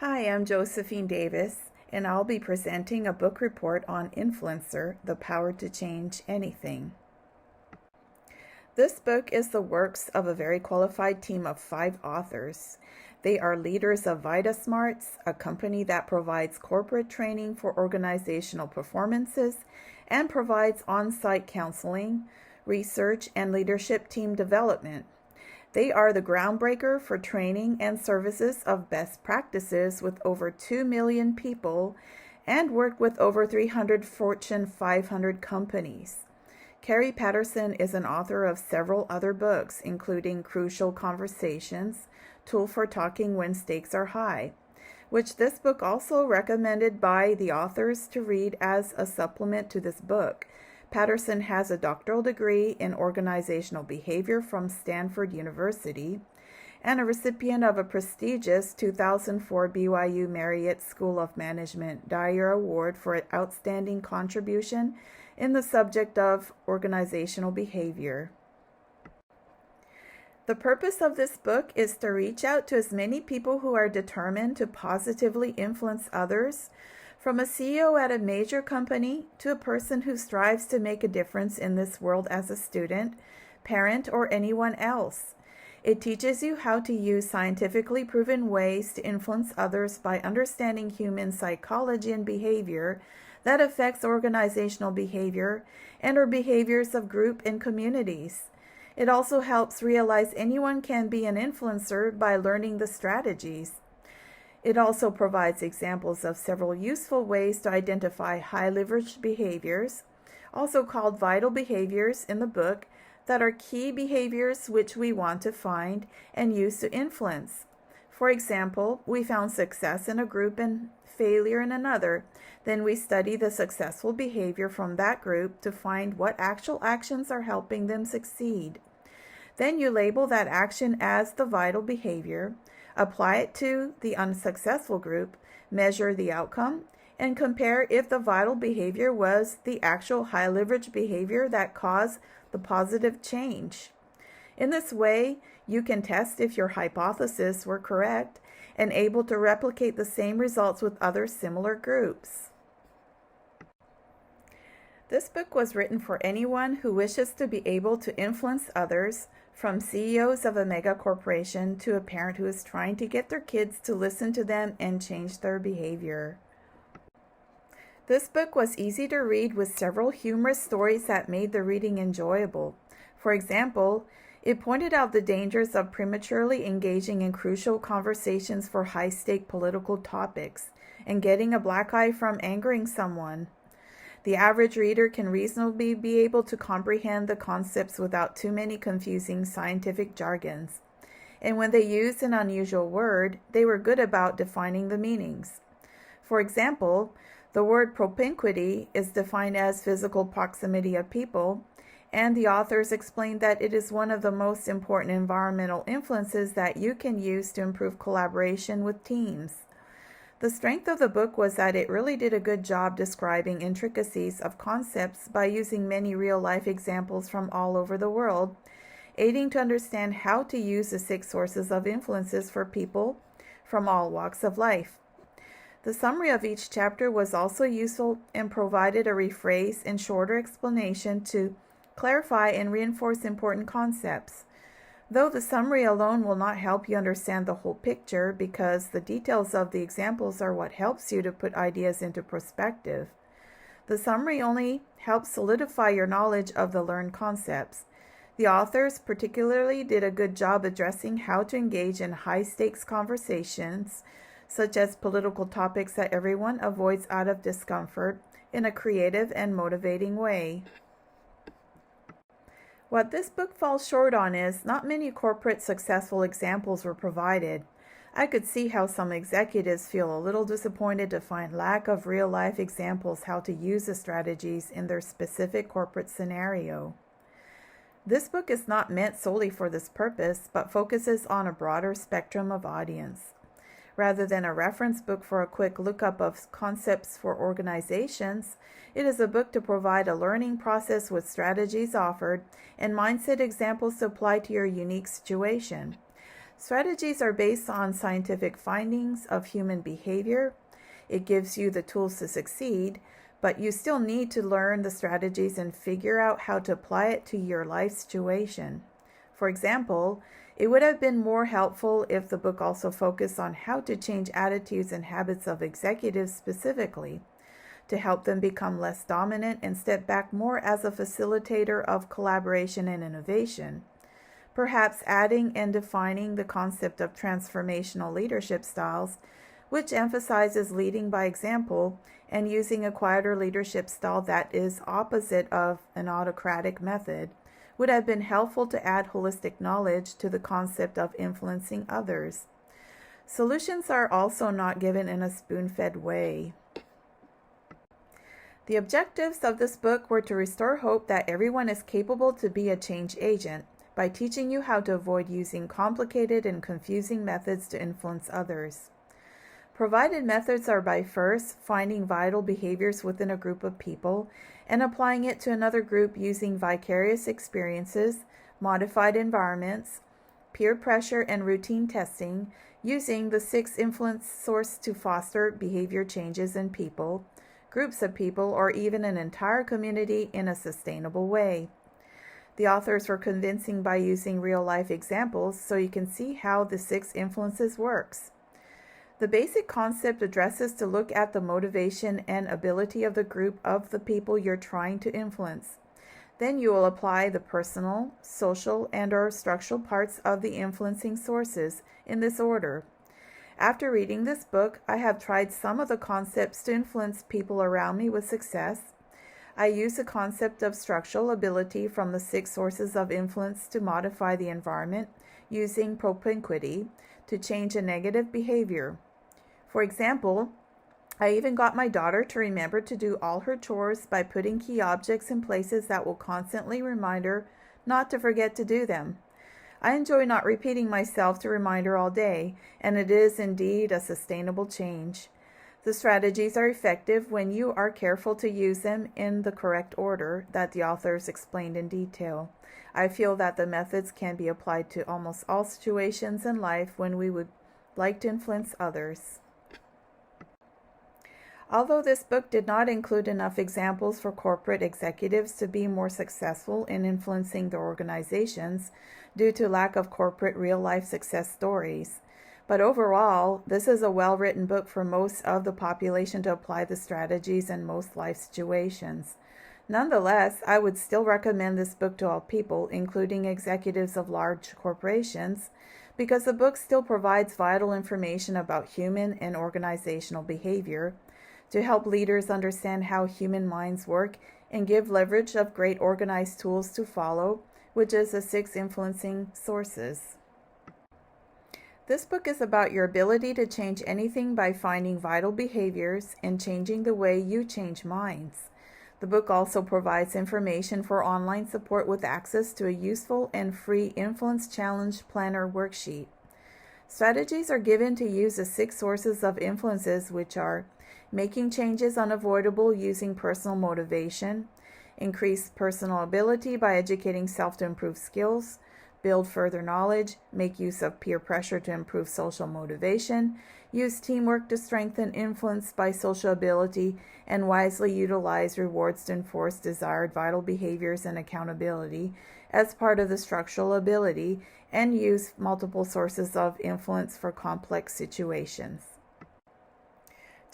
Hi, I'm Josephine Davis, and I'll be presenting a book report on Influencer, The Power to Change Anything. This book is the works of a very qualified team of 5 authors. They are leaders of VitaSmarts, a company that provides corporate training for organizational performances and provides on-site counseling, research, and leadership team development. They are the groundbreaker for training and services of best practices with over 2 million people and work with over 300 Fortune 500 companies. Kerry Patterson is an author of several other books, including Crucial Conversations, Tool for Talking When Stakes Are High, which this book also recommended by the authors to read as a supplement to this book. Patterson has a doctoral degree in organizational behavior from Stanford University and a recipient of a prestigious 2004 BYU Marriott School of Management Dyer Award for outstanding contribution in the subject of organizational behavior. The purpose of this book is to reach out to as many people who are determined to positively influence others, from a CEO at a major company to a person who strives to make a difference in this world as a student, parent, or anyone else. It teaches you how to use scientifically proven ways to influence others by understanding human psychology and behavior that affects organizational behavior and/or behaviors of group and communities. It also helps realize anyone can be an influencer by learning the strategies. It also provides examples of several useful ways to identify high-leverage behaviors, also called vital behaviors in the book, that are key behaviors which we want to find and use to influence. For example, we found success in a group and failure in another. Then we study the successful behavior from that group to find what actual actions are helping them succeed. Then you label that action as the vital behavior, apply it to the unsuccessful group, measure the outcome, and compare if the vital behavior was the actual high-leverage behavior that caused the positive change. In this way, you can test if your hypotheses were correct and able to replicate the same results with other similar groups. This book was written for anyone who wishes to be able to influence others, from CEOs of a mega corporation to a parent who is trying to get their kids to listen to them and change their behavior. This book was easy to read with several humorous stories that made the reading enjoyable. For example, it pointed out the dangers of prematurely engaging in crucial conversations for high-stake political topics and getting a black eye from angering someone. The average reader can reasonably be able to comprehend the concepts without too many confusing scientific jargons. And when they used an unusual word, they were good about defining the meanings. For example, the word propinquity is defined as physical proximity of people, and the authors explained that it is one of the most important environmental influences that you can use to improve collaboration with teams. The strength of the book was that it really did a good job describing intricacies of concepts by using many real-life examples from all over the world, aiding to understand how to use the 6 sources of influences for people from all walks of life. The summary of each chapter was also useful and provided a rephrase and shorter explanation to clarify and reinforce important concepts. Though the summary alone will not help you understand the whole picture, because the details of the examples are what helps you to put ideas into perspective. The summary only helps solidify your knowledge of the learned concepts. The authors particularly did a good job addressing how to engage in high-stakes conversations, such as political topics that everyone avoids out of discomfort, in a creative and motivating way. What this book falls short on is not many corporate successful examples were provided. I could see how some executives feel a little disappointed to find lack of real-life examples how to use the strategies in their specific corporate scenario. This book is not meant solely for this purpose, but focuses on a broader spectrum of audience. Rather than a reference book for a quick lookup of concepts for organizations, it is a book to provide a learning process with strategies offered and mindset examples to apply to your unique situation. Strategies are based on scientific findings of human behavior. It gives you the tools to succeed, but you still need to learn the strategies and figure out how to apply it to your life situation. For example, it would have been more helpful if the book also focused on how to change attitudes and habits of executives specifically, to help them become less dominant and step back more as a facilitator of collaboration and innovation. Perhaps adding and defining the concept of transformational leadership styles, which emphasizes leading by example and using a quieter leadership style that is opposite of an autocratic method, would have been helpful to add holistic knowledge to the concept of influencing others. Solutions are also not given in a spoon-fed way. The objectives of this book were to restore hope that everyone is capable to be a change agent by teaching you how to avoid using complicated and confusing methods to influence others. Provided methods are by first finding vital behaviors within a group of people and applying it to another group using vicarious experiences, modified environments, peer pressure, and routine testing, using the 6 influence sources to foster behavior changes in people, groups of people, or even an entire community in a sustainable way. The authors were convincing by using real-life examples so you can see how the 6 influences works. The basic concept addresses to look at the motivation and ability of the group of the people you're trying to influence. Then you will apply the personal, social, and/or structural parts of the influencing sources in this order. After reading this book, I have tried some of the concepts to influence people around me with success. I use the concept of structural ability from the 6 sources of influence to modify the environment using propinquity to change a negative behavior. For example, I even got my daughter to remember to do all her chores by putting key objects in places that will constantly remind her not to forget to do them. I enjoy not repeating myself to remind her all day, and it is indeed a sustainable change. The strategies are effective when you are careful to use them in the correct order that the authors explained in detail. I feel that the methods can be applied to almost all situations in life when we would like to influence others. Although this book did not include enough examples for corporate executives to be more successful in influencing their organizations due to lack of corporate real-life success stories, but overall, this is a well-written book for most of the population to apply the strategies in most life situations. Nonetheless, I would still recommend this book to all people, including executives of large corporations, because the book still provides vital information about human and organizational behavior to help leaders understand how human minds work and give leverage of great organized tools to follow, which is the 6 influencing sources. This book is about your ability to change anything by finding vital behaviors and changing the way you change minds. The book also provides information for online support with access to a useful and free Influence Challenge Planner worksheet. Strategies are given to use the 6 sources of influences, which are making changes unavoidable using personal motivation, increase personal ability by educating self to improve skills, build further knowledge, make use of peer pressure to improve social motivation, use teamwork to strengthen influence by social ability, and wisely utilize rewards to enforce desired vital behaviors and accountability as part of the structural ability, and use multiple sources of influence for complex situations.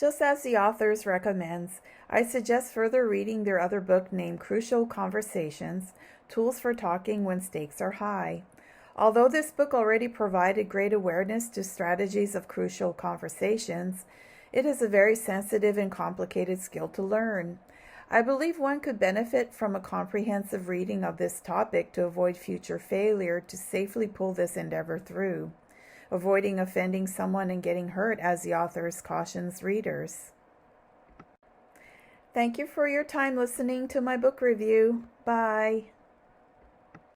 Just as the authors recommends, I suggest further reading their other book named Crucial Conversations, Tools for Talking When Stakes Are High. Although this book already provided great awareness to strategies of crucial conversations, it is a very sensitive and complicated skill to learn. I believe one could benefit from a comprehensive reading of this topic to avoid future failure to safely pull this endeavor through, avoiding offending someone and getting hurt, as the authors cautions readers. Thank you for your time listening to my book review. Bye.